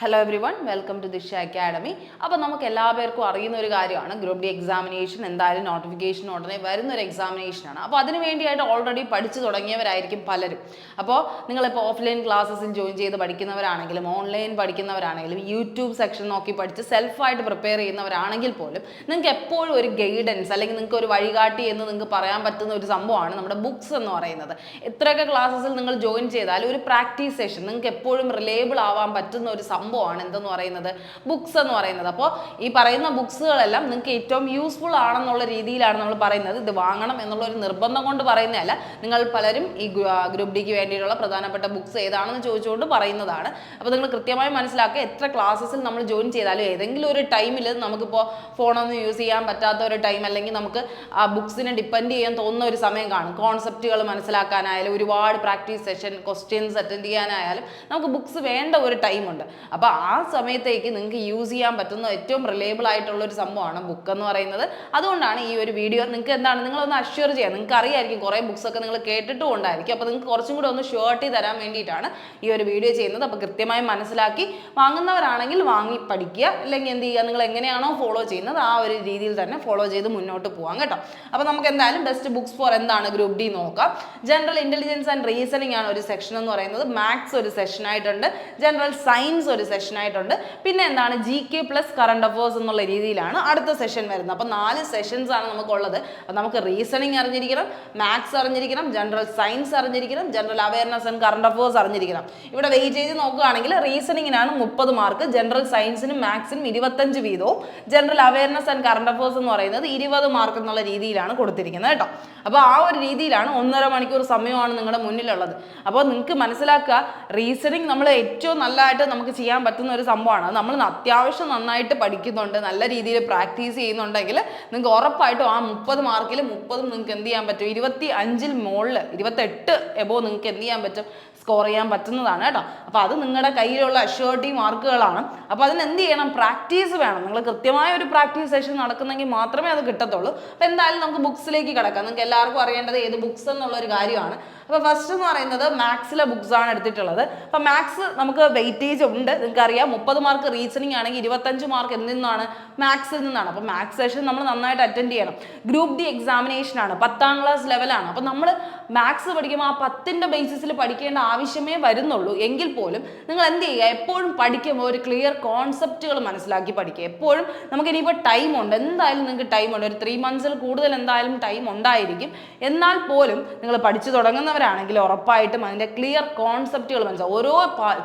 Hello everyone, welcome to Disha Academy. അപ്പോൾ നമുക്ക് എല്ലാവർക്കും അറിയുന്ന ഒരു കാര്യമാണ് ഗ്രൂപ്പ് ഡി എക്സാമിനേഷൻ എന്തായാലും നോട്ടിഫിക്കേഷൻ ഉടനെ വരുന്ന ഒരു എക്സാമിനേഷൻ ആണ്. അപ്പോൾ അതിനു വേണ്ടിയായിട്ട് ഓൾറെഡി പഠിച്ചു തുടങ്ങിയവരായിരിക്കും പലരും. അപ്പോൾ നിങ്ങളിപ്പോൾ ഓഫ്ലൈൻ ക്ലാസ്സസിൽ ജോയിൻ ചെയ്ത് പഠിക്കുന്നവരാണെങ്കിലും ഓൺലൈൻ പഠിക്കുന്നവരാണെങ്കിലും യൂട്യൂബ് സെക്ഷൻ നോക്കി പഠിച്ച് സെൽഫായിട്ട് പ്രിപ്പയർ ചെയ്യുന്നവരാണെങ്കിൽ പോലും നിങ്ങൾക്ക് എപ്പോഴും ഒരു ഗൈഡൻസ് അല്ലെങ്കിൽ നിങ്ങൾക്ക് ഒരു വഴികാട്ടി എന്ന് നിങ്ങൾക്ക് പറയാൻ പറ്റുന്ന ഒരു സംഭവമാണ് നമ്മുടെ ബുക്സ് എന്ന് പറയുന്നത്. എത്രയൊക്കെ ക്ലാസ്സസിൽ നിങ്ങൾ ജോയിൻ ചെയ്താലും ഒരു പ്രാക്ടീസ് സെഷൻ നിങ്ങൾക്ക് എപ്പോഴും റിലേബിൾ ആവാൻ പറ്റുന്ന ഒരു സംഭവമാണ് എന്തെന്ന് പറയുന്നത് ബുക്സ് എന്ന് പറയുന്നത്. അപ്പോൾ ഈ പറയുന്ന ബുക്സുകളെല്ലാം നിങ്ങൾക്ക് ഏറ്റവും യൂസ്ഫുൾ ആണെന്നുള്ള രീതിയിലാണ് നമ്മൾ പറയുന്നത്. ഇത് വാങ്ങണം എന്നുള്ള ഒരു നിർബന്ധം കൊണ്ട് പറയുന്നതല്ല. നിങ്ങൾ പലരും ഈ ഗ്രൂപ്പ് ഡിക്ക് വേണ്ടിയിട്ടുള്ള പ്രധാനപ്പെട്ട ബുക്സ് ഏതാണെന്ന് ചോദിച്ചുകൊണ്ട് പറയുന്നതാണ്. അപ്പോൾ നിങ്ങൾ കൃത്യമായി മനസ്സിലാക്കുക, എത്ര ക്ലാസ്സസിൽ നമ്മൾ ജോയിൻ ചെയ്താലും ഏതെങ്കിലും ഒരു ടൈമിൽ നമുക്കിപ്പോൾ ഫോണൊന്നും യൂസ് ചെയ്യാൻ പറ്റാത്ത ഒരു ടൈം അല്ലെങ്കിൽ നമുക്ക് ആ ബുക്സിനെ ഡിപ്പെൻഡ് ചെയ്യാൻ തോന്നുന്ന ഒരു സമയം കാണും. കോൺസെപ്റ്റുകൾ മനസ്സിലാക്കാനായാലും ഒരുപാട് പ്രാക്ടീസ് സെഷൻ ക്വസ്റ്റ്യൻസ് അറ്റൻഡ് ചെയ്യാനായാലും നമുക്ക് ബുക്സ് വേണ്ട ഒരു ടൈമുണ്ട്. അപ്പോൾ ആ സമയത്തേക്ക് നിങ്ങൾക്ക് യൂസ് ചെയ്യാൻ പറ്റുന്ന ഏറ്റവും റിലേബിൾ ആയിട്ടുള്ള ഒരു സംഭവമാണ് ബുക്ക് എന്ന് പറയുന്നത്. അതുകൊണ്ടാണ് ഈ ഒരു വീഡിയോ നിങ്ങൾക്ക് എന്താണ് നിങ്ങളൊന്ന് അഷ്യൂർ ചെയ്യാം. നിങ്ങൾക്ക് അറിയായിരിക്കും കുറേ ബുക്സൊക്കെ നിങ്ങൾ കേട്ടിട്ടും ഉണ്ടായിരിക്കും. അപ്പോൾ നിങ്ങൾക്ക് കുറച്ചും കൂടി ഒന്ന് ഷുവർട്ടി തരാൻ വേണ്ടിയിട്ടാണ് ഈ ഒരു വീഡിയോ ചെയ്യുന്നത്. അപ്പോൾ കൃത്യമായി മനസ്സിലാക്കി വാങ്ങുന്നവരാണെങ്കിൽ വാങ്ങി പഠിക്കുക, അല്ലെങ്കിൽ എന്ത് ചെയ്യുക, നിങ്ങൾ എങ്ങനെയാണോ ഫോളോ ചെയ്യുന്നത് ആ ഒരു രീതിയിൽ തന്നെ ഫോളോ ചെയ്ത് മുന്നോട്ട് പോകാം കേട്ടോ. അപ്പോൾ നമുക്ക് എന്തായാലും ബെസ്റ്റ് ബുക്സ് ഫോർ എന്താണ് ഗ്രൂപ്പ് ഡി നോക്കാം. ജനറൽ ഇൻ്റലിജൻസ് ആൻഡ് റീസണിങ് ആണ് ഒരു സെക്ഷൻ എന്ന് പറയുന്നത്. മാത്സ് ഒരു സെഷൻ ആയിട്ടുണ്ട്, ജനറൽ സയൻസ് ഒരു സെഷൻ ആയിട്ടുണ്ട്, പിന്നെ എന്താണ് GK പ്ലസ് കറണ്ട് അഫേഴ്സ് എന്നുള്ള രീതിയിലാണ് അടുത്ത സെഷൻ വരുന്നത്. അപ്പോൾ 4 സെഷൻസ് ആണ് നമുക്കുള്ളത്. അപ്പോൾ നമുക്ക് റീസണിങ് അറിഞ്ഞിരിക്കണം, മാത്സ് അറിഞ്ഞിരിക്കണം, ജനറൽ സയൻസ് അറിഞ്ഞിരിക്കണം, general awareness and current affairs അറിഞ്ഞിരിക്കണം. ഇവിടെ വെയിറ്റേജ് നോക്കുകയാണെങ്കിൽ റീസണിങ്ങിനാണ് 30 മാർക്ക്, ജനറൽ സയൻസിനും മാത്സിനും 25 വീതവും, general awareness and current affairs എന്ന് പറയുന്നത് 20 മാർക്ക് എന്നുള്ള രീതിയിലാണ് കൊടുത്തിരിക്കുന്നത് കേട്ടോ. അപ്പോൾ ആ ഒരു രീതിയിലാണ് 1.5 മണിക്കൂർ സമയമാണ് നിങ്ങളുടെ മുന്നിലുള്ളത്. അപ്പോൾ നിങ്ങൾക്ക് മനസ്സിലാക്കുക, റീസണിങ് നമ്മൾ ഏറ്റവും നല്ലതായിട്ട് നമുക്ക് ചെയ്യാൻ പറ്റുന്ന ഒരു സംഭവമാണ്. നമ്മൾ അത്യാവശ്യം നന്നായിട്ട് പഠിക്കുന്നുണ്ട്, നല്ല രീതിയിൽ പ്രാക്ടീസ് ചെയ്യുന്നുണ്ടെങ്കിൽ നിങ്ങൾക്ക് ഉറപ്പായിട്ടും ആ 30 മാർക്കിൽ 30 നിങ്ങൾക്ക് എന്ത് ചെയ്യാൻ പറ്റും, 25 മുകളിൽ 28 എബോ നിങ്ങൾക്ക് എന്ത് ചെയ്യാൻ പറ്റും, സ്കോർ ചെയ്യാൻ പറ്റുന്നതാണ് കേട്ടോ. അപ്പോൾ അത് നിങ്ങളുടെ കയ്യിലുള്ള അഷ്യൂരിറ്റി മാർക്കുകളാണ്. അപ്പോൾ അതിന് എന്ത് ചെയ്യണം, പ്രാക്ടീസ് വേണം. നിങ്ങൾ കൃത്യമായ ഒരു പ്രാക്ടീസ് സെഷൻ നടക്കുന്നെങ്കിൽ മാത്രമേ അത് കിട്ടത്തുള്ളൂ. അപ്പോൾ എന്തായാലും നമുക്ക് ബുക്സിലേക്ക് കിടക്കാം. നിങ്ങൾക്ക് എല്ലാവർക്കും അറിയേണ്ടത് ഏത് ബുക്സ് എന്നുള്ളൊരു കാര്യമാണ്. അപ്പോൾ ഫസ്റ്റ് എന്ന് പറയുന്നത് മാത്സിലെ ബുക്സ് ആണ് എടുത്തിട്ടുള്ളത്. അപ്പോൾ മാത്സ് നമുക്ക് വെയിറ്റേജ് ഉണ്ട്, നിങ്ങൾക്കറിയാം. 30 മാർക്ക് റീസണിങ് ആണെങ്കിൽ 25 മാർക്ക് എന്തിൽ നിന്നാണ്, മാത്സിൽ നിന്നാണ്. അപ്പോൾ മാത്സ് സെഷൻ നമ്മൾ നന്നായിട്ട് അറ്റൻഡ് ചെയ്യണം. ഗ്രൂപ്പ് ഡി എക്സാമിനേഷൻ ആണ്, 10ാം ക്ലാസ് ലെവലാണ്. അപ്പോൾ നമ്മൾ മാത്സ് പഠിക്കുമ്പോൾ ആ 10ന്റെ ബേസിസിൽ പഠിക്കേണ്ട ആവശ്യമേ വരുന്നുള്ളൂ. എങ്കിൽ പോലും നിങ്ങൾ എന്ത് ചെയ്യുക, എപ്പോഴും പഠിക്കുമ്പോൾ ഒരു ക്ലിയർ കോൺസെപ്റ്റുകൾ മനസ്സിലാക്കി പഠിക്കുക. എപ്പോഴും നമുക്ക് ഇനിയിപ്പോൾ ടൈമുണ്ട്, എന്തായാലും നിങ്ങൾക്ക് ടൈമുണ്ട്, ഒരു 3 മന്ത്സിൽ കൂടുതൽ എന്തായാലും ടൈം ഉണ്ടായിരിക്കും. എന്നാൽ പോലും നിങ്ങൾ പഠിച്ചു തുടങ്ങുന്നവരാണെങ്കിൽ ഉറപ്പായിട്ടും അതിൻ്റെ ക്ലിയർ കോൺസെപ്റ്റുകൾ മനസ്സിലാവും. ഓരോ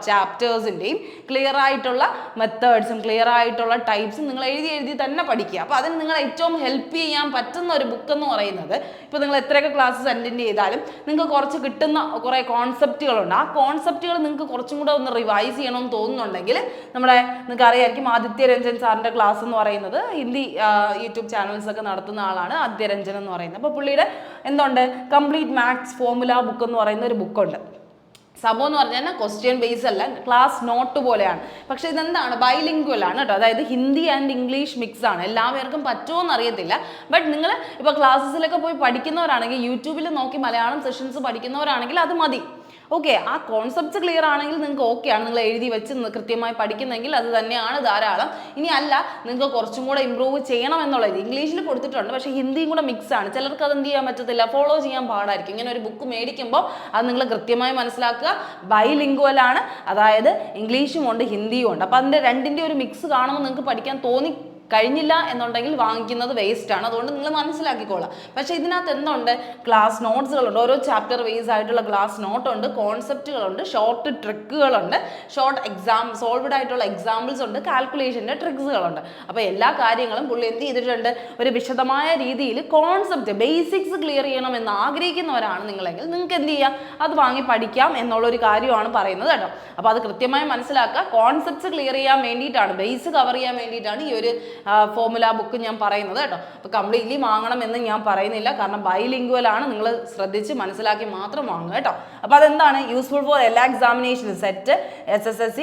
ചാപ്റ്റേഴ്സിൻ്റെയും ക്ലിയർ ആയിട്ടുള്ള മെത്തേഡ്സും ക്ലിയർ ആയിട്ടുള്ള ടൈപ്സും നിങ്ങൾ എഴുതി തന്നെ പഠിക്കുക. അപ്പോൾ അതിന് നിങ്ങൾ ഏറ്റവും ഹെൽപ്പ് ചെയ്യാൻ പറ്റുന്ന ഒരു ബുക്ക് എന്ന് പറയുന്നത്, ഇപ്പോൾ നിങ്ങൾ എത്രയൊക്കെ ക്ലാസ്സസ് അറ്റൻഡ് ചെയ്താലും നിങ്ങൾക്ക് കുറച്ച് കിട്ടുന്ന കുറേ കോൺസെപ്റ്റുകളുണ്ട്. ആ കോൺസെപ്റ്റുകൾ നിങ്ങൾക്ക് കുറച്ചും കൂടെ ഒന്ന് റിവൈസ് ചെയ്യണമെന്ന് തോന്നുന്നുണ്ടെങ്കിൽ നിങ്ങൾക്ക് അറിയായിരിക്കും ആദിത്യ രഞ്ജൻ സാറിൻ്റെ ക്ലാസ് എന്ന് പറയുന്നത്, ഹിന്ദി യൂട്യൂബ് ചാനൽസ് ഒക്കെ നടത്തുന്ന ആളാണ് ആദിത്യ രഞ്ജൻ എന്ന് പറയുന്നത്. അപ്പോൾ പുള്ളിയുടെ എന്തുണ്ട്, കംപ്ലീറ്റ് മാത്സ് ഫോർമുല ബുക്ക് എന്ന് പറയുന്ന ഒരു ബുക്കുണ്ട്. സംഭവം എന്ന് പറഞ്ഞാൽ ക്വസ്റ്റ്യൻ ബേസ് അല്ല, ക്ലാസ് നോട്ട് പോലെയാണ്. പക്ഷേ ഇതെന്താണ്, ബൈലിംഗ്വൽ ആണ് കേട്ടോ. അതായത് ഹിന്ദി ആൻഡ് ഇംഗ്ലീഷ് മിക്സ് ആണ്. എല്ലാവർക്കും പറ്റുമോയെന്ന് അറിയത്തില്ല. ബട്ട് നിങ്ങൾ ഇപ്പോൾ ക്ലാസ്സസിലൊക്കെ പോയി പഠിക്കുന്നവരാണെങ്കിൽ, യൂട്യൂബിൽ നോക്കി മലയാളം സെഷൻസ് പഠിക്കുന്നവരാണെങ്കിൽ അത് മതി. ഓക്കെ, ആ കോൺസെപ്റ്റ്സ് ക്ലിയർ ആണെങ്കിൽ നിങ്ങൾക്ക് ഓക്കെയാണ്. നിങ്ങൾ എഴുതി വെച്ച് കൃത്യമായി പഠിക്കുന്നെങ്കിൽ അത് തന്നെയാണ് ധാരാളം. ഇനി അല്ല, നിങ്ങൾക്ക് കുറച്ചും കൂടെ ഇമ്പ്രൂവ് ചെയ്യണം എന്നുള്ളത് ഇംഗ്ലീഷിൽ കൊടുത്തിട്ടുണ്ട്, പക്ഷേ ഹിന്ദിയും കൂടെ മിക്സ് ആണ്. ചിലർക്ക് അത് എന്ത് ചെയ്യാൻ പറ്റത്തില്ല, ഫോളോ ചെയ്യാൻ പാടായിരിക്കും. ഇങ്ങനെ ഒരു ബുക്ക് മേടിക്കുമ്പോൾ അത് നിങ്ങൾ കൃത്യമായി മനസ്സിലാക്കുക, ബൈലിംഗ്വൽ ആണ്, അതായത് ഇംഗ്ലീഷും ഉണ്ട് ഹിന്ദിയും ഉണ്ട്. അപ്പോൾ അതിൻ്റെ രണ്ടിൻ്റെ ഒരു മിക്സ് കാണുമ്പോൾ നിങ്ങൾക്ക് പഠിക്കാൻ കഴിഞ്ഞില്ല എന്നുണ്ടെങ്കിൽ വാങ്ങിക്കുന്നത് വേസ്റ്റ് ആണ്. അതുകൊണ്ട് നിങ്ങൾ മനസ്സിലാക്കിക്കോളാം. പക്ഷേ ഇതിനകത്ത് എന്തുണ്ട്, ക്ലാസ് നോട്ട്സുകളുണ്ട്. ഓരോ ചാപ്റ്റർ ബേസ് ആയിട്ടുള്ള ക്ലാസ് നോട്ടുണ്ട്, കോൺസെപ്റ്റുകളുണ്ട്, ഷോർട്ട് ട്രിക്കുകളുണ്ട്, ഷോർട്ട് സോൾവ്ഡ് ആയിട്ടുള്ള എക്സാമ്പിൾസ് ഉണ്ട്, കാൽക്കുലേഷൻ്റെ ട്രിക്സുകളുണ്ട്. അപ്പോൾ എല്ലാ കാര്യങ്ങളും പുള്ളി എന്ത് ചെയ്തിട്ടുണ്ട്, ഒരു വിശദമായ രീതിയിൽ കോൺസെപ്റ്റ് ബേസിക്സ് ക്ലിയർ ചെയ്യണം എന്ന് ആഗ്രഹിക്കുന്നവരാണ് നിങ്ങളെങ്കിൽ നിങ്ങൾക്ക് എന്ത് ചെയ്യാം, അത് വാങ്ങി പഠിക്കാം എന്നുള്ളൊരു കാര്യമാണ് പറയുന്നത് കേട്ടോ. അപ്പോൾ അത് കൃത്യമായി മനസ്സിലാക്കുക. കോൺസെപ്റ്റ്സ് ക്ലിയർ ചെയ്യാൻ വേണ്ടിയിട്ടാണ്, ബേസ് കവർ ചെയ്യാൻ വേണ്ടിയിട്ടാണ് ഈ ഒരു ഫോർമുല ബുക്ക് ഞാൻ പറയുന്നത് കേട്ടോ. അപ്പോൾ കംപ്ലീറ്റ്ലി വാങ്ങണം എന്ന് ഞാൻ പറയുന്നില്ല, കാരണം ബൈലിംഗ്വൽ ആണ്. നിങ്ങൾ ശ്രദ്ധിച്ച് മനസ്സിലാക്കി മാത്രം വാങ്ങുക കേട്ടോ. അപ്പോൾ അതെന്താണ് യൂസ്ഫുൾ ഫോർ എല്ലാ എക്സാമിനേഷനും സെറ്റ്, SSSC,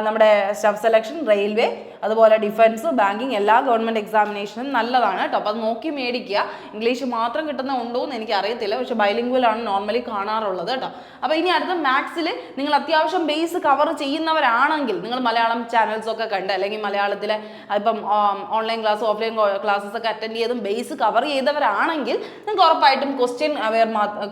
നമ്മുടെ സ്റ്റാഫ് സെലക്ഷൻ, റെയിൽവേ, അതുപോലെ ഡിഫൻസ്, ബാങ്കിങ് എല്ലാ ഗവൺമെൻറ് എക്സാമിനേഷനും നല്ലതാണ് കേട്ടോ. അപ്പോൾ അത് നോക്കി മേടിക്കുക. ഇംഗ്ലീഷ് മാത്രം കിട്ടുന്ന ഉണ്ടോ എന്ന് എനിക്ക് അറിയത്തില്ല, പക്ഷേ ബൈലിംഗ്വൽ ആണ് നോർമലി കാണാറുള്ളത് കേട്ടോ. അപ്പോൾ ഇനി അടുത്ത മാത്സിൽ നിങ്ങൾ അത്യാവശ്യം ബേസ് കവർ ചെയ്യുന്നവരാണെങ്കിൽ നിങ്ങൾ മലയാളം ചാനൽസ് ഒക്കെ കണ്ട് അല്ലെങ്കിൽ മലയാളത്തിലെ ഇപ്പം ഓൺലൈൻ ക്ലാസ് ഓഫ്ലൈൻ ക്ലാസ്സസ് ഒക്കെ അറ്റൻഡ് ചെയ്തും ബേസ് കവർ ചെയ്തവരാണെങ്കിൽ നിങ്ങൾക്ക് ഉറപ്പായിട്ടും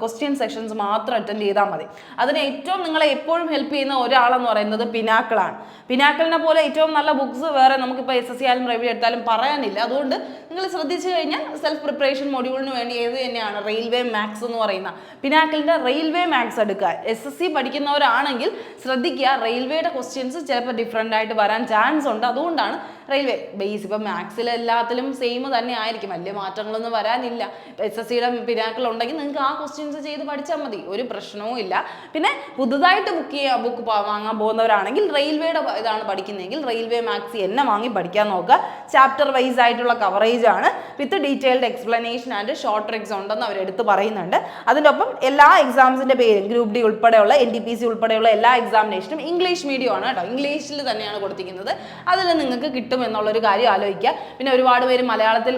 ക്വസ്റ്റ്യൻ സെക്ഷൻസ് മാത്രം അറ്റൻഡ് ചെയ്താൽ മതി. അതിന് ഏറ്റവും നിങ്ങളെ എപ്പോഴും ഹെൽപ്പ് ചെയ്യുന്ന ഒരാളെന്ന് പറയുന്നത് പിനാക്കിളാണ്. പിനാക്കിളിനെ പോലെ ഏറ്റവും നല്ല ബുക്സ് വേറെ നമുക്കിപ്പോൾ SSC ആയാലും റെവ്യൂ എടുത്താലും പറയാനില്ല. അതുകൊണ്ട് നിങ്ങൾ ശ്രദ്ധിച്ചു കഴിഞ്ഞാൽ സെൽഫ് പ്രിപ്പറേഷൻ മൊഡ്യൂളിന് വേണ്ടി ഏത് തന്നെയാണ് റെയിൽവേ മാത്സ് എന്ന് പറയുന്ന പിനാക്കിളിൻ്റെ റെയിൽവേ മാത്സ് എടുക്കുക. SSC പഠിക്കുന്നവരാണെങ്കിൽ ശ്രദ്ധിക്കുക, റെയിൽവേയുടെ ക്വസ്റ്റ്യൻസ് ചിലപ്പോൾ ഡിഫറെൻ്റ് ആയിട്ട് വരാൻ ചാൻസ് ഉണ്ട്. അതുകൊണ്ടാണ് റെയിൽവേ ബേസ് ഇപ്പം മാത്സിൽ എല്ലാത്തിലും സെയിം തന്നെ ആയിരിക്കും, വലിയ മാറ്റങ്ങളൊന്നും വരാനില്ല. SSCയുടെ പിനാക്കിൾ ഉണ്ടെങ്കിൽ നിങ്ങൾക്ക് ആ ക്വസ്റ്റ്യൻസ് ചെയ്ത് പഠിച്ചാൽ മതി, ഒരു പ്രശ്നവും ഇല്ല. പിന്നെ പുതുതായിട്ട് ബുക്ക് വാങ്ങാൻ പോകുന്നവരാണെങ്കിൽ റെയിൽവേയുടെ ഇതാണ് പഠിക്കുന്നതെങ്കിൽ റെയിൽവേ മാത്സ് എന്നെ വാങ്ങി പഠിക്കാൻ നോക്കുക. ചാപ്റ്റർ വൈസ് ആയിട്ടുള്ള കവറേജ് ആണ്, വിത്ത് detailed explanation and short tricks ഉണ്ടെന്ന് അവരെടുത്ത് പറയുന്നുണ്ട്. അതിൻ്റെ ഒപ്പം എല്ലാ എക്സാംസിൻ്റെ പേരും ഗ്രൂപ്പ് ഡി ഉൾപ്പെടെയുള്ള NTPC ഉൾപ്പെടെയുള്ള എല്ലാ എക്സാമിനേഷനും ഇംഗ്ലീഷ് മീഡിയം ആണ് കേട്ടോ, ഇംഗ്ലീഷിൽ തന്നെയാണ് കൊടുത്തിരിക്കുന്നത്. അതിൽ നിങ്ങൾക്ക് കിട്ടും എന്നുള്ളൊരു കാര്യം ആലോചിക്കുക. പിന്നെ ഒരുപാട് പേര് മലയാളത്തിൽ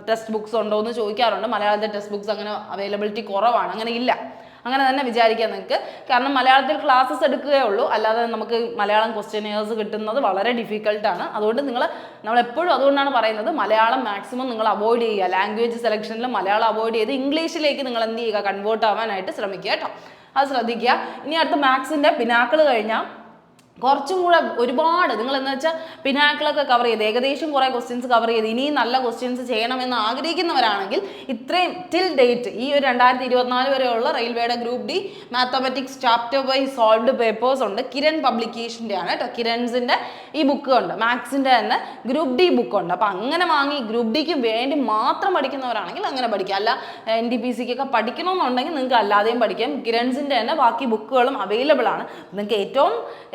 ടെക്സ്റ്റ് ബുക്സ് ഉണ്ടോ എന്ന് ചോദിക്കാറുണ്ട്. മലയാളത്തിൽ ടെക്സ്റ്റ് ബുക്സ് അങ്ങനെ അവൈലബിലിറ്റി കുറവാണ്, അങ്ങനെ ഇല്ല, അങ്ങനെ തന്നെ വിചാരിക്കാം നിങ്ങൾക്ക്. കാരണം മലയാളത്തിൽ ക്ലാസ്സസ് എടുക്കുകയേ ഉള്ളൂ, അല്ലാതെ നമുക്ക് മലയാളം ക്വസ്റ്റ്യനേഴ്സ് കിട്ടുന്നത് വളരെ ഡിഫിക്കൽട്ടാണ്. അതുകൊണ്ട് നമ്മളെപ്പോഴും അതുകൊണ്ടാണ് പറയുന്നത് മലയാളം മാക്സിമം നിങ്ങൾ അവോയ്ഡ് ചെയ്യുക. ലാംഗ്വേജ് സെലക്ഷനിൽ മലയാളം അവോയ്ഡ് ചെയ്ത് ഇംഗ്ലീഷിലേക്ക് നിങ്ങൾ എന്ത് ചെയ്യുക, കൺവേർട്ട് ആവാനായിട്ട് ശ്രമിക്കുക കേട്ടോ. അത് ശ്രദ്ധിക്കുക. ഇനി അടുത്ത മാത്സിൻ്റെ പിനാക്കിൾ കഴിഞ്ഞാൽ കുറച്ചും കൂടെ ഒരുപാട് നിങ്ങൾ എന്ന് വെച്ചാൽ പിനാക്കിളൊക്കെ കവർ ചെയ്ത് ഏകദേശം കുറേ ക്വസ്റ്റ്യൻസ് കവർ ചെയ്ത് ഇനിയും നല്ല ക്വസ്റ്റ്യൻസ് ചെയ്യണമെന്ന് ആഗ്രഹിക്കുന്നവരാണെങ്കിൽ ഇത്രയും ടിൽ ഡേറ്റ് ഈ ഒരു 2024 വരെയുള്ള റെയിൽവേയുടെ group D mathematics chapter wise solved papers ഉണ്ട്. കിരൺ പബ്ലിക്കേഷൻ്റെ ആണ് കേട്ടോ, കിരൺസിൻ്റെ ഈ ബുക്ക് ഉണ്ട്. മാത്സിൻ്റെ തന്നെ ഗ്രൂപ്പ് ഡി ബുക്ക് ഉണ്ട്. അപ്പോൾ അങ്ങനെ വാങ്ങി ഗ്രൂപ്പ് ഡിക്ക് വേണ്ടി മാത്രം പഠിക്കുന്നവരാണെങ്കിൽ അങ്ങനെ പഠിക്കുക. അല്ല NTPCക്കൊക്കെ പഠിക്കണമെന്നുണ്ടെങ്കിൽ നിങ്ങൾക്ക് അല്ലാതെയും പഠിക്കാം. കിരൺസിൻ്റെ തന്നെ ബാക്കി ബുക്കുകളും അവൈലബിൾ ആണ്. നിങ്ങൾക്ക്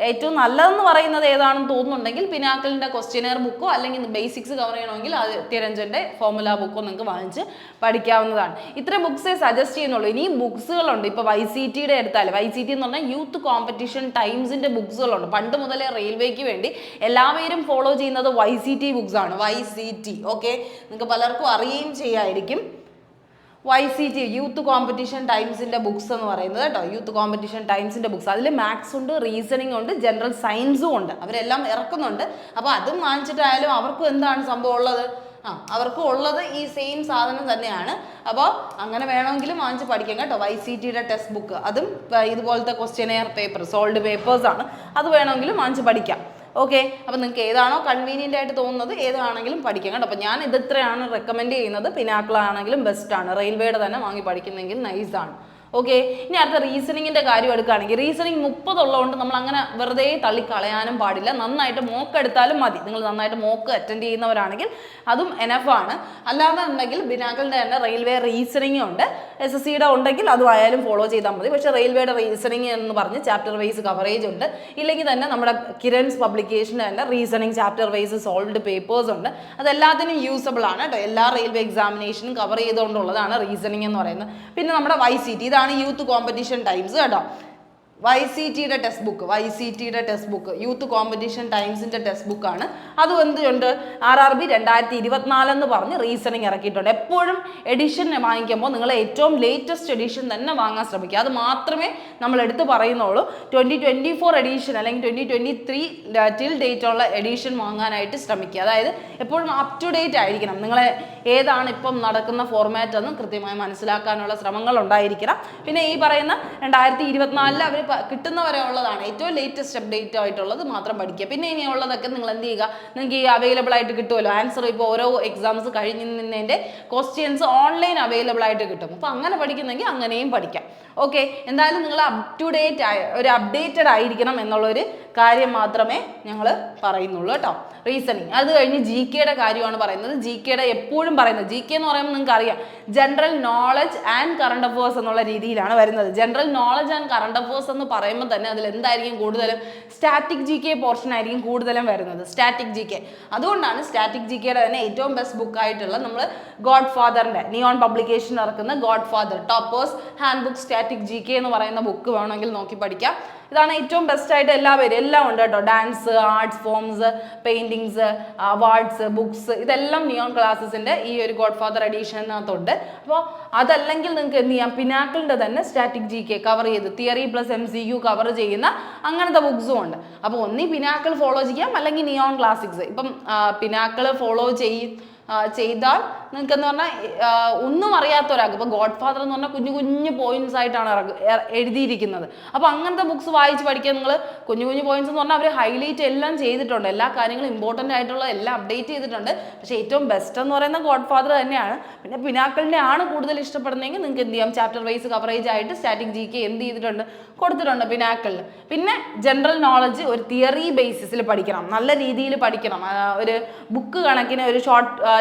ഏറ്റവും നല്ലതെന്ന് പറയുന്നത് ഏതാണെന്ന് തോന്നുന്നുണ്ടെങ്കിൽ പിനാക്കിളിൻ്റെ ക്വസ്റ്റ്യനെയർ ബുക്കോ അല്ലെങ്കിൽ ബേസിക്സ് കവർ ചെയ്യണമെങ്കിൽ അത് തിരഞ്ചൻ്റെ ഫോർമുല ബുക്കോ നിങ്ങൾക്ക് വാങ്ങിച്ച് പഠിക്കാവുന്നതാണ്. ഇത്രയും ബുക്സേ സജസ്റ്റ് ചെയ്യുന്നുള്ളൂ. ഇനിയും ബുക്സുകളുണ്ട്. ഇപ്പോൾ YCTയുടെ എടുത്താൽ YCT എന്ന് പറഞ്ഞാൽ യൂത്ത് കോമ്പറ്റീഷൻ ടൈംസിൻ്റെ ബുക്സുകളുണ്ട്. പണ്ട് മുതലേ റെയിൽവേക്ക് വേണ്ടി എല്ലാവരും ഫോളോ ചെയ്യുന്നത് YCT ബുക്സ് ആണ്. YCT ഓക്കെ, നിങ്ങൾക്ക് പലർക്കും അറിയുകയും ചെയ്യായിരിക്കും. YCT യൂത്ത് കോമ്പറ്റീഷൻ ടൈംസിൻ്റെ ബുക്സ് എന്ന് പറയുന്നത് കേട്ടോ, യൂത്ത് കോമ്പറ്റീഷൻ ടൈംസിൻ്റെ ബുക്സ്. അതിൽ മാത്സ് ഉണ്ട്, റീസണിങ് ഉണ്ട്, ജനറൽ സയൻസും ഉണ്ട്, അവരെല്ലാം ഇറക്കുന്നുണ്ട്. അപ്പോൾ അതും വാങ്ങിച്ചിട്ടായാലും അവർക്കും എന്താണ് സംഭവം ഉള്ളത്, അവർക്കും ഉള്ളത് ഈ സെയിം സാധനം തന്നെയാണ്. അപ്പോൾ അങ്ങനെ വേണമെങ്കിലും വാങ്ങിച്ച് പഠിക്കാം കേട്ടോ. YCTയുടെ ടെക്സ്റ്റ് ബുക്ക് അതും ഇതുപോലത്തെ ക്വസ്റ്റ്യനെയർ പേപ്പർ സോൾവ്ഡ് പേപ്പേഴ്സാണ്, അത് വേണമെങ്കിലും വാങ്ങിച്ച് പഠിക്കാം. ഓക്കെ, അപ്പോൾ നിങ്ങൾക്ക് ഏതാണോ കൺവീനിയൻ്റ് ആയിട്ട് തോന്നുന്നത് ഏതാണെങ്കിലും പഠിക്കാം കേട്ടോ. അപ്പോൾ ഞാൻ ഇത്രയാണ് റെക്കമെൻഡ് ചെയ്യുന്നത്. പിനാക്കിളാണെങ്കിലും ബെസ്റ്റാണ്, റെയിൽവേയുടെ തന്നെ വാങ്ങി പഠിക്കുന്നെങ്കിൽ നൈസാണ്. ഓക്കെ, ഇനി അടുത്ത റീസണിങ്ങിൻ്റെ കാര്യം എടുക്കുകയാണെങ്കിൽ റീസണിങ് 30 ഉള്ളതുകൊണ്ട് നമ്മൾ അങ്ങനെ വെറുതെ തള്ളിക്കളയാനും പാടില്ല. നന്നായിട്ട് മോക്ക് എടുത്താലും മതി. നിങ്ങൾ നന്നായിട്ട് മോക്ക് അറ്റൻഡ് ചെയ്യുന്നവരാണെങ്കിൽ അതും എനഫാണ്. അല്ലാതെ ഉണ്ടെങ്കിൽ ബിനാക്കിളിൻ്റെ തന്നെ റെയിൽവേ റീസണിങ് ഉണ്ട്. SSCയുടെ ഉണ്ടെങ്കിൽ അതും ആയാലും ഫോളോ ചെയ്താൽ മതി. പക്ഷേ റെയിൽവേയുടെ റീസണിങ് എന്ന് പറഞ്ഞ് ചാപ്റ്റർ വൈസ് കവറേജ് ഉണ്ട്. ഇല്ലെങ്കിൽ തന്നെ നമ്മുടെ കിരൺസ് പബ്ലിക്കേഷൻ്റെ തന്നെ reasoning chapter wise solved papers ഉണ്ട്. അതെല്ലാത്തിനും യൂസബിൾ ആണ് കേട്ടോ. എല്ലാ റെയിൽവേ എക്സാമിനേഷനും കവർ ചെയ്തുകൊണ്ടുള്ളതാണ് റീസണിങ് എന്ന് പറയുന്നത്. പിന്നെ നമ്മുടെ YCT ഇതാണ് യൂത്ത് കോമ്പറ്റീഷൻ ടൈംസ് കേട്ടോ. YCTയുടെ ടെക്സ്റ്റ് ബുക്ക് യൂത്ത് കോമ്പറ്റീഷൻ ടൈംസിൻ്റെ ടെക്സ്റ്റ് ബുക്കാണ്. അതും എന്തുണ്ട്, RRB 2024 എന്ന് പറഞ്ഞ് റീസണിങ് ഇറക്കിയിട്ടുണ്ട്. എപ്പോഴും എഡിഷൻ വാങ്ങിക്കുമ്പോൾ നിങ്ങൾ ഏറ്റവും ലേറ്റസ്റ്റ് എഡിഷൻ തന്നെ വാങ്ങാൻ ശ്രമിക്കുക. അത് മാത്രമേ നമ്മൾ എടുത്ത് പറയുന്നുള്ളൂ. 2024 എഡിഷൻ അല്ലെങ്കിൽ 2023 ടിൽ ഡേറ്റ് ഉള്ള എഡിഷൻ വാങ്ങാനായിട്ട് ശ്രമിക്കുക. അതായത് എപ്പോഴും അപ് ടു ഡേറ്റ് ആയിരിക്കണം. നിങ്ങളെ ഏതാണ് ഇപ്പം നടക്കുന്ന ഫോർമാറ്റ് എന്ന് കൃത്യമായി മനസ്സിലാക്കാനുള്ള ശ്രമങ്ങൾ ഉണ്ടായിരിക്കണം. പിന്നെ ഈ പറയുന്ന 2024 അവർ കിട്ടുന്നവരെ ഉള്ളതാണ് ഏറ്റവും ലേറ്റസ്റ്റ് അപ്ഡേറ്റ് ആയിട്ടുള്ളത് മാത്രം പഠിക്കുക. പിന്നെ ഇനിയുള്ളതൊക്കെ നിങ്ങൾ എന്ത് ചെയ്യുക, നിങ്ങൾക്ക് ഈ അവൈലബിൾ ആയിട്ട് കിട്ടുമല്ലോ ആൻസർ. ഇപ്പോൾ ഓരോ എക്സാംസ് കഴിഞ്ഞതിൻ്റെ ക്വസ്റ്റ്യൻസ് ഓൺലൈൻ അവൈലബിൾ ആയിട്ട് കിട്ടും. അപ്പോൾ അങ്ങനെ പഠിക്കുന്നെങ്കിൽ അങ്ങനെയും പഠിക്കാം. ഓക്കെ, എന്തായാലും നിങ്ങൾ അപ്ഡേറ്റഡ് ആയിരിക്കണം എന്നുള്ളൊരു കാര്യം മാത്രമേ ഞങ്ങൾ പറയുന്നുള്ളൂ കേട്ടോ. റീസണിങ് അത് കഴിഞ്ഞ് GKയുടെ കാര്യമാണ് പറയുന്നത്. GKയുടെ എപ്പോഴും പറയുന്നത് GK എന്ന് പറയുമ്പോൾ നിങ്ങൾക്ക് അറിയാം general knowledge and current affairs എന്നുള്ള രീതിയിലാണ് വരുന്നത്. General knowledge and current affairs എന്ന് പറയുമ്പോൾ തന്നെ അതിൽ എന്തായിരിക്കും കൂടുതലും സ്റ്റാറ്റിക് GK പോർഷൻ ആയിരിക്കും കൂടുതലും വരുന്നത്, സ്റ്റാറ്റിക് GK. അതുകൊണ്ടാണ് സ്റ്റാറ്റിക് GKയുടെ തന്നെ ഏറ്റവും ബെസ്റ്റ് ബുക്കായിട്ടുള്ള നമ്മൾ ഗോഡ് ഫാദറിൻ്റെ നിയോൺ പബ്ലിക്കേഷൻ ഇറക്കുന്ന God father toppers hand book static static GK എന്ന് പറയുന്ന ബുക്ക് വേണമെങ്കിൽ നോക്കി പഠിക്കാം. ഇതാണ് ഏറ്റവും ബെസ്റ്റ് ആയിട്ട് എല്ലാം ഉണ്ട് കേട്ടോ. Dance, arts forms, paintings, awards, books, ഇതെല്ലാം നിയോൺ ക്ലാസ്സസിന്റെ ഈ ഒരു ഗോഡ് ഫാദർ എഡീഷനകത്തുണ്ട്. അപ്പോൾ അതല്ലെങ്കിൽ നിങ്ങൾക്ക് എന്ത് ചെയ്യാം, പിനാക്കിളിന്റെ തന്നെ സ്റ്റാറ്റിക് GK കവർ ചെയ്ത് തിയറി പ്ലസ് MCQ കവർ ചെയ്യുന്ന അങ്ങനത്തെ ബുക്സും ഉണ്ട്. അപ്പോൾ ഒന്നീ പിനാക്കിൾ ഫോളോ ചെയ്യാം, അല്ലെങ്കിൽ നിയോൺ ക്ലാസിക്സ്. ഇപ്പം പിനാക്കിൾ ഫോളോ ചെയ്താൽ നിങ്ങൾക്ക് എന്ന് പറഞ്ഞാൽ ഒന്നും അറിയാത്ത ഒരാൾക്ക്, ഇപ്പോൾ ഗോഡ് ഫാദർ എന്ന് പറഞ്ഞാൽ കുഞ്ഞു കുഞ്ഞു പോയിന്റ്സ് ആയിട്ടാണ് എഴുതിയിരിക്കുന്നത്. അപ്പോൾ അങ്ങനത്തെ ബുക്സ് വായിച്ച് പഠിക്കുക. നിങ്ങൾ കുഞ്ഞു കുഞ്ഞു പോയിന്റ്സ് എന്ന് പറഞ്ഞാൽ അവർ ഹൈലൈറ്റ് എല്ലാം ചെയ്തിട്ടുണ്ട്, എല്ലാ കാര്യങ്ങളും ഇമ്പോർട്ടൻ്റ് ആയിട്ടുള്ള എല്ലാം അപ്ഡേറ്റ് ചെയ്തിട്ടുണ്ട്. പക്ഷേ ഏറ്റവും ബെസ്റ്റ് എന്ന് പറയുന്നത് ഗോഡ് ഫാദർ തന്നെയാണ്. പിന്നെ പിനാക്കിളിനെ ആണ് കൂടുതൽ ഇഷ്ടപ്പെടുന്നതെങ്കിൽ നിങ്ങൾക്ക് എന്ത് ചെയ്യാം, ചാപ്റ്റർ വൈസ് കവറേജ് ആയിട്ട് സ്റ്റാറ്റിക് GK എന്ത് ചെയ്തിട്ടുണ്ട്, കൊടുത്തിട്ടുണ്ട് പിനാക്കിളിൽ. പിന്നെ ജനറൽ നോളജ് ഒരു തിയറി ബേസിസിൽ പഠിക്കണം, നല്ല രീതിയിൽ പഠിക്കണം. ഒരു ബുക്ക് കണക്കിന് ഒരു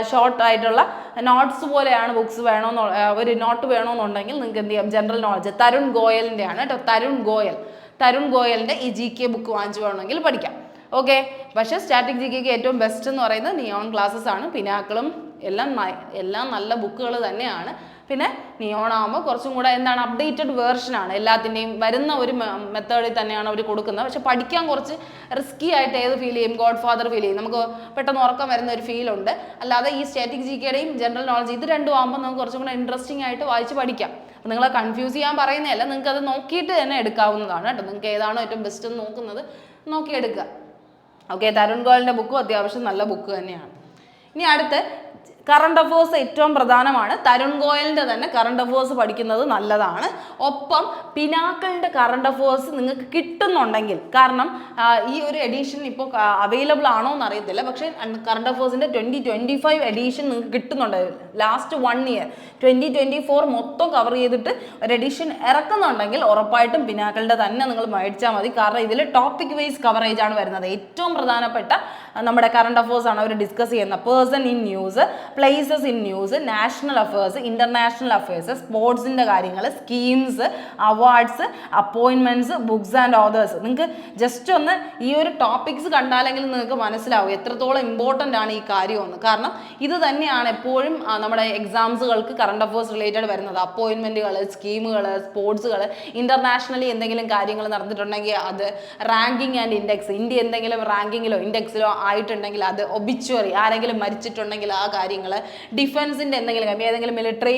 ഷോർട്ട് ആയിട്ടുള്ള നോട്ട്സ് പോലെയാണ് ബുക്സ് ഒരു നോട്ട് വേണമെന്നുണ്ടെങ്കിൽ നിങ്ങൾക്ക് എന്ത് ചെയ്യാം, ജനറൽ നോളജ് തരുൺ ഗോയലിൻ്റെ ആണ് കേട്ടോ. തരുൺ ഗോയലിൻ്റെ ഈ GK ബുക്ക് വാങ്ങിച്ചു വേണമെങ്കിൽ പഠിക്കാം. ഓക്കെ. പക്ഷേ സ്റ്റാറ്റിക് GKക്ക് ഏറ്റവും ബെസ്റ്റ് എന്ന് പറയുന്നത് നിയോൺ ക്ലാസ്സസ് ആണ്. പിനാക്കിളും എല്ലാം നല്ല ബുക്കുകൾ തന്നെയാണ്. പിന്നെ നിയോൺ ആകുമ്പോൾ കുറച്ചും കൂടെ എന്താണ്, അപ്ഡേറ്റഡ് വേർഷനാണ് എല്ലാത്തിൻ്റെയും, വരുന്ന ഒരു മെത്തേഡിൽ തന്നെയാണ് അവർ കൊടുക്കുന്നത്. പക്ഷെ പഠിക്കാൻ കുറച്ച് റിസ്കി ആയിട്ട് ഏത് ഫീൽ ചെയ്യും, ഗോഡ് ഫാദർ ഫീൽ ചെയ്യും, നമുക്ക് പെട്ടെന്ന് ഉറക്കം വരുന്ന ഒരു ഫീൽ ഉണ്ട്. അല്ലാതെ ഈ സ്റ്റാറ്റിക് GKയുടെയും ജനറൽ നോളജ് ഇത് രണ്ടും ആകുമ്പോൾ നമുക്ക് കുറച്ചും കൂടെ ഇൻട്രസ്റ്റിംഗ് ആയിട്ട് വായിച്ച് പഠിക്കാം. അപ്പോൾ നിങ്ങളെ കൺഫ്യൂസ് ചെയ്യാൻ പറയുന്നതല്ല, നിങ്ങൾക്ക് അത് നോക്കിയിട്ട് തന്നെ എടുക്കാവുന്നതാണ് കേട്ടോ. നിങ്ങൾക്ക് ഏതാണോ ഏറ്റവും ബെസ്റ്റ് എന്ന് നോക്കുന്നത് നോക്കിയെടുക്കുക. ഓക്കെ. തരുൺ ഗോയലിൻ്റെ ബുക്കും അത്യാവശ്യം നല്ല ബുക്ക് തന്നെയാണ്. ഇനി അടുത്ത് കറണ്ട് അഫേഴ്സ് ഏറ്റവും പ്രധാനമാണ്. തരുൺ ഗോയലിൻ്റെ തന്നെ കറണ്ട് അഫേഴ്സ് പഠിക്കുന്നത് നല്ലതാണ്. ഒപ്പം പിനാക്കിളിൻ്റെ കറണ്ട് അഫേഴ്സ് നിങ്ങൾക്ക് കിട്ടുന്നുണ്ടെങ്കിൽ, കാരണം ഈ ഒരു എഡീഷൻ ഇപ്പോൾ അവൈലബിൾ ആണോ എന്ന് അറിയത്തില്ല, പക്ഷേ കറണ്ട് അഫേഴ്സിൻ്റെ 2025 എഡീഷൻ നിങ്ങൾക്ക് കിട്ടുന്നുണ്ട്. ലാസ്റ്റ് 1 ഇയർ 2024 മൊത്തം കവർ ചെയ്തിട്ട് ഒരു എഡീഷൻ ഇറക്കുന്നുണ്ടെങ്കിൽ ഉറപ്പായിട്ടും പിനാക്കിളിൻ്റെ തന്നെ നിങ്ങൾ മേടിച്ചാൽ മതി. കാരണം ഇതിൽ ടോപ്പിക് വൈസ് കവറേജ് ആണ് വരുന്നത്. ഏറ്റവും പ്രധാനപ്പെട്ട നമ്മുടെ കറണ്ട് അഫേഴ്സ് ആണ് അവർ ഡിസ്കസ് ചെയ്യുന്നത്. Person in news, places in news, national affairs, international affairs, സ്പോർട്സിൻ്റെ കാര്യങ്ങൾ, schemes, awards, appointments, books and authors. നിങ്ങൾക്ക് ജസ്റ്റ് ഒന്ന് ഈ ഒരു ടോപ്പിക്സ് കണ്ടാലെങ്കിലും നിങ്ങൾക്ക് മനസ്സിലാവും എത്രത്തോളം ഇമ്പോർട്ടൻ്റ് ആണ് ഈ കാര്യമെന്ന്. കാരണം ഇത് തന്നെയാണ് എപ്പോഴും നമ്മുടെ എക്സാംസുകൾക്ക് കറണ്ട് അഫേഴ്സ് റിലേറ്റഡ് വരുന്നത്. അപ്പോയിൻമെൻറ്റുകൾ, സ്കീമുകൾ, സ്പോർട്സുകൾ, ഇന്റർനാഷണലി എന്തെങ്കിലും കാര്യങ്ങൾ നടന്നിട്ടുണ്ടെങ്കിൽ അത്, റാങ്കിങ് ആൻഡ് ഇൻഡെക്സ്, ഇന്ത്യ എന്തെങ്കിലും റാങ്കിങ്ങിലോ ഇൻഡെക്സിലോ ആയിട്ടുണ്ടെങ്കിൽ അത്, ഒബിച്വറി ആരെങ്കിലും മരിച്ചിട്ടുണ്ടെങ്കിൽ ആ കാര്യങ്ങൾ, ഡിഫൻസിൻ്റെ എന്തെങ്കിലും കാര്യം, ഏതെങ്കിലും മിലിറ്ററി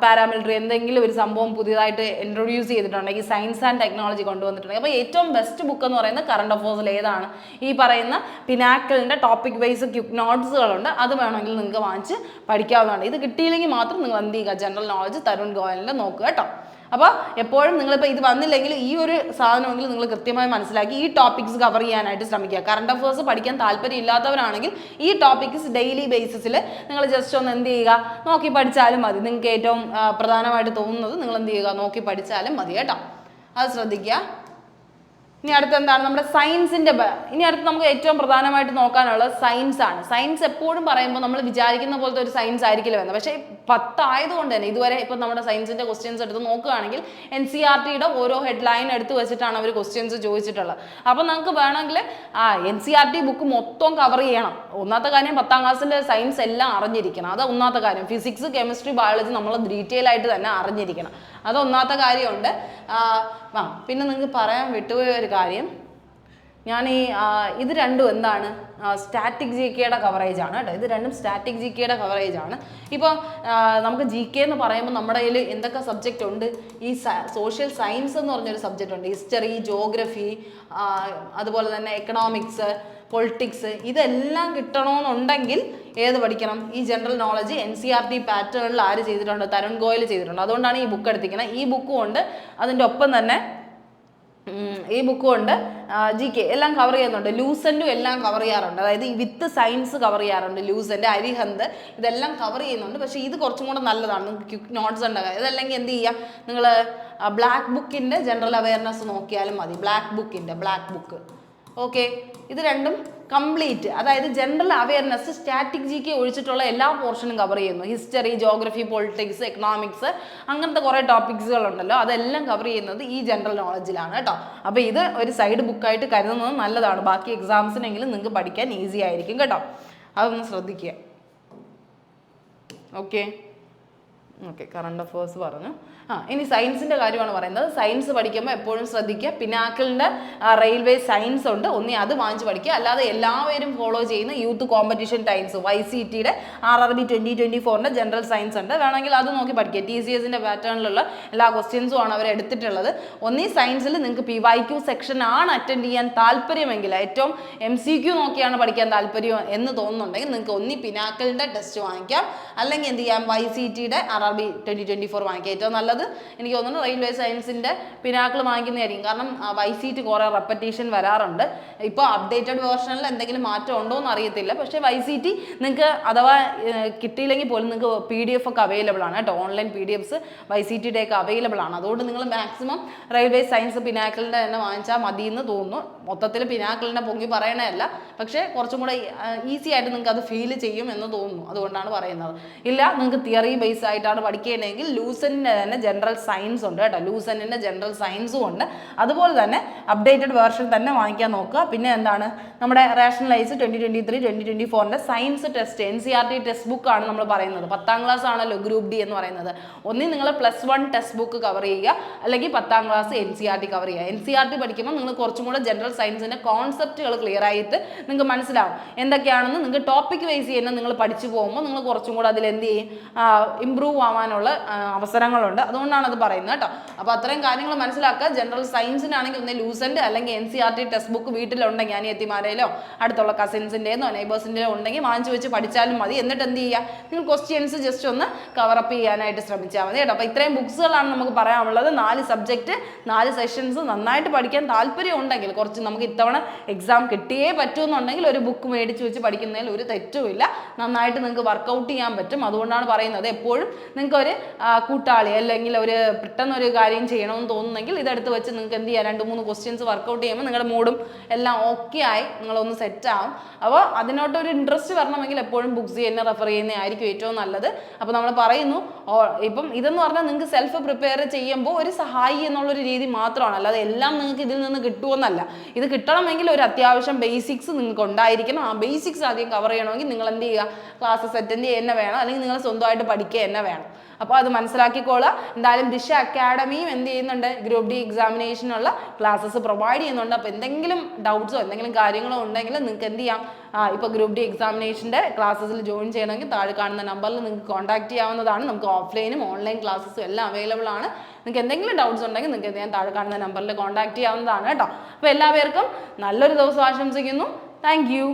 പാരാമിലിറ്ററി എന്തെങ്കിലും ഒരു സംഭവം പുതിയതായിട്ട് ഇൻട്രൊഡ്യൂസ് ചെയ്തിട്ടുണ്ടെങ്കിൽ, സയൻസ് ആൻഡ് ടെക്നോളജി കൊണ്ടുവന്നിട്ടുണ്ടെങ്കിൽ. അപ്പോൾ ഏറ്റവും ബെസ്റ്റ് ബുക്ക് എന്ന് പറയുന്നത് കറണ്ട് അഫേഴ്സിൽ ഏതാണ്, ഈ പറയുന്ന പിനാക്കിളിൻ്റെ ടോപ്പിക് വൈസ് ക്വിക്ക് നോട്ട്സുകളുണ്ട്, അത് വേണമെങ്കിൽ നിങ്ങൾക്ക് വാങ്ങിച്ച് പഠിക്കാവുന്നതാണ്. ഇത് കിട്ടിയില്ലെങ്കിൽ മാത്രം നിങ്ങൾ എന്ത് ചെയ്യുക, ജനറൽ നോളജ് തരുൺ ഗോയലിൻ്റെ നോക്കുക കേട്ടോ. അപ്പോൾ എപ്പോഴും നിങ്ങളിപ്പോൾ ഇത് വന്നില്ലെങ്കിൽ ഈ ഒരു സാധനമെങ്കിലും നിങ്ങൾ കൃത്യമായി മനസ്സിലാക്കി ഈ ടോപ്പിക്സ് കവർ ചെയ്യാനായിട്ട് ശ്രമിക്കുക. കറണ്ട് അഫേഴ്സ് പഠിക്കാൻ താല്പര്യം ഇല്ലാത്തവരാണെങ്കിൽ ഈ ടോപ്പിക്സ് ഡെയിലി ബേസിസിൽ നിങ്ങൾ ജസ്റ്റ് ഒന്ന് എന്ത് ചെയ്യുക, നോക്കി പഠിച്ചാലും മതി. നിങ്ങൾക്ക് ഏറ്റവും പ്രധാനമായിട്ട് തോന്നുന്നത് നിങ്ങൾ എന്ത് ചെയ്യുക, നോക്കി പഠിച്ചാലും മതി കേട്ടോ. അത് ശ്രദ്ധിക്കുക. ഇനി അടുത്ത് എന്താണ്, നമ്മുടെ സയൻസിൻ്റെ ഇനി അടുത്ത് നമുക്ക് ഏറ്റവും പ്രധാനമായിട്ട് നോക്കാനുള്ളത് സയൻസ് ആണ്. സയൻസ് എപ്പോഴും പറയുമ്പോൾ നമ്മൾ വിചാരിക്കുന്ന പോലത്തെ ഒരു സയൻസ് ആയിരിക്കില്ല വരുന്നത്. പക്ഷേ 10 ആയതുകൊണ്ട് തന്നെ ഇതുവരെ ഇപ്പം നമ്മുടെ സയൻസിൻ്റെ ക്വസ്റ്റ്യൻസ് എടുത്ത് നോക്കുകയാണെങ്കിൽ NCERTയുടെ ഓരോ ഹെഡ്ലൈൻ എടുത്ത് വെച്ചിട്ടാണ് അവർ ക്വസ്റ്റ്യൻസ് ചോദിച്ചിട്ടുള്ളത്. അപ്പോൾ നമുക്ക് വേണമെങ്കിൽ NCERT ബുക്ക് മൊത്തം കവർ ചെയ്യണം. ഒന്നാമത്തെ കാര്യം 10ാം ക്ലാസ്സിൻ്റെ സയൻസ് എല്ലാം അറിഞ്ഞിരിക്കണം. അത് ഒന്നാമത്തെ കാര്യം. ഫിസിക്സ്, കെമിസ്ട്രി, ബയോളജി നമ്മൾ ഡീറ്റെയിൽ ആയിട്ട് തന്നെ അറിഞ്ഞിരിക്കണം. അത് ഒന്നാമത്തെ കാര്യമുണ്ട്. പിന്നെ നിങ്ങൾക്ക് പറയാൻ വിട്ടുപോയ ഒരു കാര്യം, ഞാൻ ഇത് രണ്ടും എന്താണ്, സ്റ്റാറ്റിക് GKയുടെ കവറേജ് ആണ് കേട്ടോ. ഇത് രണ്ടും സ്റ്റാറ്റിക് GKയുടെ കവറേജ് ആണ്. ഇപ്പോൾ നമുക്ക് GK എന്ന് പറയുമ്പോൾ നമ്മുടെ കയ്യിൽ എന്തൊക്കെ സബ്ജക്റ്റ് ഉണ്ട്, ഈ സോഷ്യൽ സയൻസ് എന്ന് പറഞ്ഞൊരു സബ്ജക്റ്റ് ഉണ്ട്, ഹിസ്റ്ററി, ജോഗ്രഫി, അതുപോലെ തന്നെ എക്കണോമിക്സ്, പൊളിറ്റിക്സ്. ഇതെല്ലാം കിട്ടണമെന്നുണ്ടെങ്കിൽ ഏത് പഠിക്കണം, ഈ ജനറൽ നോളജ് NCERT പാറ്റേണിൽ ആര് ചെയ്തിട്ടുണ്ട്, തരുൺ ഗോയൽ ചെയ്തിട്ടുണ്ട്. അതുകൊണ്ടാണ് ഈ ബുക്ക് എടുത്തിരിക്കുന്നത്. ഈ ബുക്കും ഉണ്ട്, അതിൻ്റെ ഒപ്പം തന്നെ ഈ ബുക്കും ഉണ്ട്, GK എല്ലാം കവർ ചെയ്യുന്നുണ്ട്. ലൂസൻറ്റും എല്ലാം കവർ ചെയ്യാറുണ്ട്. അതായത് വിത്ത് സയൻസ് കവർ ചെയ്യാറുണ്ട്. ലൂസൻറ്റ്, അരിഹന്ത് ഇതെല്ലാം കവർ ചെയ്യുന്നുണ്ട്. പക്ഷേ ഇത് കുറച്ചും കൂടെ നല്ലതാണ്. നിങ്ങൾക്ക് ക്വിക്ക് നോട്ട്സ് ഉണ്ടാകുക. ഇതല്ലെങ്കിൽ എന്ത് ചെയ്യുക, നിങ്ങൾ ബ്ലാക്ക് ബുക്കിൻ്റെ ജനറൽ അവയർനെസ് നോക്കിയാലും മതി. Black book. ഓക്കെ. ഇത് രണ്ടും കംപ്ലീറ്റ്, അതായത് ജനറൽ അവയർനെസ് സ്റ്റാറ്റിക് GK ഒഴിച്ചിട്ടുള്ള എല്ലാ പോർഷനും കവർ ചെയ്യുന്നു. ഹിസ്റ്ററി, ജോഗ്രഫി, പൊളിറ്റിക്സ്, എക്കണോമിക്സ്, അങ്ങനത്തെ കുറേ ടോപ്പിക്സുകളുണ്ടല്ലോ, അതെല്ലാം കവർ ചെയ്യുന്നത് ഈ ജനറൽ നോളജിലാണ് കേട്ടോ. അപ്പോൾ ഇത് ഒരു സൈഡ് ബുക്കായിട്ട് കരുതുന്നത് നല്ലതാണ്. ബാക്കി എക്സാംസിനെങ്കിലും നിങ്ങൾക്ക് പഠിക്കാൻ ഈസി ആയിരിക്കും കേട്ടോ. അതൊന്ന് ശ്രദ്ധിക്കുക. ഓക്കെ. ഓക്കെ, കറണ്ട് അഫേഴ്സ് പറഞ്ഞു. ഇനി സയൻസിൻ്റെ കാര്യമാണ് പറയുന്നത്. സയൻസ് പഠിക്കുമ്പോൾ എപ്പോഴും ശ്രദ്ധിക്കുക, പിനാക്കിളിൻ്റെ റെയിൽവേ സയൻസ് ഉണ്ട്, ഒന്നി അത് വാങ്ങിച്ച് പഠിക്കുക. അല്ലാതെ എല്ലാവരും ഫോളോ ചെയ്യുന്ന യൂത്ത് കോമ്പറ്റീഷൻ ടൈംസ് YCTയുടെ RRB 2024 ജനറൽ സയൻസ് ഉണ്ട്, വേണമെങ്കിൽ അത് നോക്കി പഠിക്കുക. TCSൻ്റെ പാറ്റേണിലുള്ള എല്ലാ ക്വസ്റ്റ്യൻസും ആണ് അവർ എടുത്തിട്ടുള്ളത്. ഒന്നീ സയൻസിൽ നിങ്ങൾക്ക് PYQ സെക്ഷൻ ആണ് അറ്റൻഡ് ചെയ്യാൻ താല്പര്യമെങ്കിൽ, ഏറ്റവും MCQ നോക്കിയാണ് പഠിക്കാൻ താല്പര്യം എന്ന് തോന്നുന്നുണ്ടെങ്കിൽ നിങ്ങൾക്ക് ഒന്നി പിനാക്കിളിൻ്റെ ടെസ്റ്റ് വാങ്ങിക്കാം, അല്ലെങ്കിൽ എന്ത് ചെയ്യാം, YCTയുടെ RRB 2024 വാങ്ങിക്കാം. ഏറ്റവും നല്ലത് എനിക്ക് തോന്നുന്നു റെയിൽവേ സയൻസിൻ്റെ പിനാക്കിൾ വാങ്ങിക്കുന്നതായിരിക്കും. കാരണം YCT കുറേ റെപ്പറ്റീഷൻ വരാറുണ്ട്. ഇപ്പോൾ അപ്ഡേറ്റഡ് വേർഷനിൽ എന്തെങ്കിലും മാറ്റം ഉണ്ടോ എന്ന് അറിയത്തില്ല. പക്ഷേ YCT നിങ്ങൾക്ക് അഥവാ കിട്ടിയില്ലെങ്കിൽ പോലും നിങ്ങൾക്ക് PDF ഒക്കെ അവൈലബിൾ ആണ് കേട്ടോ. ഓൺലൈൻ PDFs YCTയുടെ ഒക്കെ അവൈലബിൾ ആണ്. അതുകൊണ്ട് നിങ്ങൾ മാക്സിമം റെയിൽവേ സയൻസ് പിനാക്കിളിൻ്റെ തന്നെ വാങ്ങിച്ചാൽ മതി എന്ന് തോന്നുന്നു. മൊത്തത്തിൽ പിനാക്കിളിനെ പൊങ്ങി പറയണതല്ല, പക്ഷേ കുറച്ചും കൂടെ ഈസി ആയിട്ട് നിങ്ങൾക്ക് അത് ഫീൽ ചെയ്യും എന്ന് തോന്നുന്നു. അതുകൊണ്ടാണ് പറയുന്നത്. ഇല്ല, നിങ്ങൾക്ക് തിയറി ബേസ് ആയിട്ടാണ് പഠിക്കുകയാണെങ്കിൽ ലൂസൻ്റെ തന്നെ ജനറൽ സയൻസ് ഉണ്ട് കേട്ടോ. ലൂസൻ്റെ ജനറൽ സയൻസും ഉണ്ട്. അതുപോലെ തന്നെ അപ്ഡേറ്റഡ് വേർഷൻ തന്നെ വാങ്ങിക്കാൻ നോക്കുക. പിന്നെ എന്താണ്, നമ്മുടെ rationalise 2023-2024 science test NCERT text ബുക്കാണ് നമ്മൾ പറയുന്നത്. 10ാം ക്ലാസ് ആണല്ലോ ഗ്രൂപ്പ് D എന്ന് പറയുന്നത്. ഒന്നി നിങ്ങൾ +1 ടെക്സ്റ്റ് ബുക്ക് കവർ ചെയ്യുക, അല്ലെങ്കിൽ 10ാം ക്ലാസ് NCERT കവർ ചെയ്യുക. NCERT പഠിക്കുമ്പോൾ നിങ്ങൾ കുറച്ചും കൂടെ ജനറൽ സയൻസിൻ്റെ കോൺസെപ്റ്റുകൾ ക്ലിയർ ആയിട്ട് നിങ്ങൾക്ക് മനസ്സിലാവും എന്തൊക്കെയാണെന്ന്. നിങ്ങൾക്ക് ടോപ്പിക് വൈസ് ചെയ്യുന്ന നിങ്ങൾ പഠിച്ചു പോകുമ്പോൾ നിങ്ങൾ കുറച്ചും കൂടെ അതിൽ എന്ത് ചെയ്യും, ഇമ്പ്രൂവ് ആവാനുള്ള അവസരങ്ങളുണ്ട്. അതുകൊണ്ടാണ് അത് പറയുന്നത് കേട്ടോ. അപ്പോൾ അത്രയും കാര്യങ്ങൾ മനസ്സിലാക്കുക. ജനറൽ സയൻസിനാണെങ്കിൽ ഒന്ന് ലൂസൻ്റ് അല്ലെങ്കിൽ NCERT ടെക്സ്റ്റ് ബുക്ക് വീട്ടിലുണ്ടെങ്കിൽ അനിയത്തിമാരേലോ അടുത്തുള്ള കസിൻസിൻ്റെയോ നെയ്ബേഴ്സിൻ്റെയോ ഉണ്ടെങ്കിൽ വാങ്ങിച്ചു വെച്ച് പഠിച്ചാലും മതി. എന്നിട്ട് എന്ത് ചെയ്യുക, നിങ്ങൾ ക്വസ്റ്റ്യൻസ് ജസ്റ്റ് ഒന്ന് കവറപ്പ് ചെയ്യാനായിട്ട് ശ്രമിച്ചാൽ മതി കേട്ടോ. അപ്പോൾ ഇത്രയും ബുക്സുകളാണ് നമുക്ക് പറയാനുള്ളത്. 4 സബ്ജക്റ്റ് 4 സെഷൻസ്. നന്നായിട്ട് പഠിക്കാൻ താല്പര്യം ഉണ്ടെങ്കിൽ, കുറച്ച് നമുക്ക് ഇത്തവണ എക്സാം കിട്ടിയേ പറ്റുമെന്നുണ്ടെങ്കിൽ ഒരു ബുക്ക് മേടിച്ച് വെച്ച് പഠിക്കുന്നതിൽ ഒരു തെറ്റുമില്ല. നന്നായിട്ട് നിങ്ങൾക്ക് വർക്കൗട്ട് ചെയ്യാൻ പറ്റും. അതുകൊണ്ടാണ് പറയുന്നത് എപ്പോഴും നിങ്ങൾക്ക് ഒരു കൂട്ടാളി അല്ലെങ്കിൽ ഒരു പെട്ടെന്നൊരു കാര്യം ചെയ്യണമെന്ന് തോന്നുന്നെങ്കിൽ ഇതെടുത്ത് വെച്ച് നിങ്ങൾക്ക് എന്ത് ചെയ്യാം, 2-3 ക്വസ്റ്റ്യൻസ് വർക്കൗട്ട് ചെയ്യുമ്പോൾ നിങ്ങളുടെ മൂഡും എല്ലാം ഓക്കെ ആയി നിങ്ങളൊന്ന് സെറ്റ് ആവും. അപ്പോൾ അതിനോട്ടൊരു ഇൻട്രസ്റ്റ് വരണമെങ്കിൽ എപ്പോഴും ബുക്സ് തന്നെ റെഫർ ചെയ്യുന്നതായിരിക്കും ഏറ്റവും നല്ലത്. അപ്പോൾ നമ്മൾ പറയുന്നു, ഇപ്പം ഇതെന്ന് പറഞ്ഞാൽ നിങ്ങൾക്ക് സെൽഫ് പ്രിപ്പയർ ചെയ്യുമ്പോൾ ഒരു സഹായി എന്നുള്ളൊരു രീതി മാത്രമാണ്, അല്ലാതെ എല്ലാം നിങ്ങൾക്ക് ഇതിൽ നിന്ന് കിട്ടുമെന്നല്ല. ഇത് കിട്ടണമെങ്കിൽ ഒരു അത്യാവശ്യം ബേസിക്സ് നിങ്ങൾക്ക് ഉണ്ടായിരിക്കണം. ആ ബേസിക്സ് ആദ്യം കവർ ചെയ്യണമെങ്കിൽ നിങ്ങൾ എന്ത് ചെയ്യുക, ക്ലാസ്സസ് അറ്റൻഡ് ചെയ്യുക തന്നെ വേണം, അല്ലെങ്കിൽ നിങ്ങൾ സ്വന്തമായിട്ട് പഠിക്കുക തന്നെ വേണം. അപ്പോൾ അത് മനസ്സിലാക്കിക്കോളുക. എന്തായാലും ദിശ അക്കാഡമിയും എന്ത് ചെയ്യുന്നുണ്ട്, ഗ്രൂപ്പ് D എക്സാമിനേഷനുള്ള ക്ലാസ്സസ് പ്രൊവൈഡ് ചെയ്യുന്നുണ്ട്. അപ്പോൾ എന്തെങ്കിലും ഡൗട്ട്സോ എന്തെങ്കിലും കാര്യങ്ങളോ ഉണ്ടെങ്കിൽ നിങ്ങൾക്ക് എന്ത് ചെയ്യാം, ഇപ്പോൾ ഗ്രൂപ്പ് D എക്സാമിനേഷൻ്റെ ക്ലാസ്സസിൽ ജോയിൻ ചെയ്യണമെങ്കിൽ താഴെ കാണുന്ന നമ്പറിൽ നിങ്ങൾക്ക് കോൺടാക്ട് ചെയ്യാവുന്നതാണ്. നമുക്ക് ഓഫ്ലൈനും ഓൺലൈൻ ക്ലാസ്സസും എല്ലാം അവൈലബിൾ ആണ്. നിങ്ങൾക്ക് എന്തെങ്കിലും ഡൗട്ട്സ് ഉണ്ടെങ്കിൽ നിങ്ങൾക്ക് എന്ത് ചെയ്യാം, താഴെ കാണുന്ന നമ്പറിൽ കോൺടാക്ട് ചെയ്യാവുന്നതാണ് കേട്ടോ. അപ്പോൾ എല്ലാവർക്കും നല്ലൊരു ദിവസം ആശംസിക്കുന്നു. Thank you.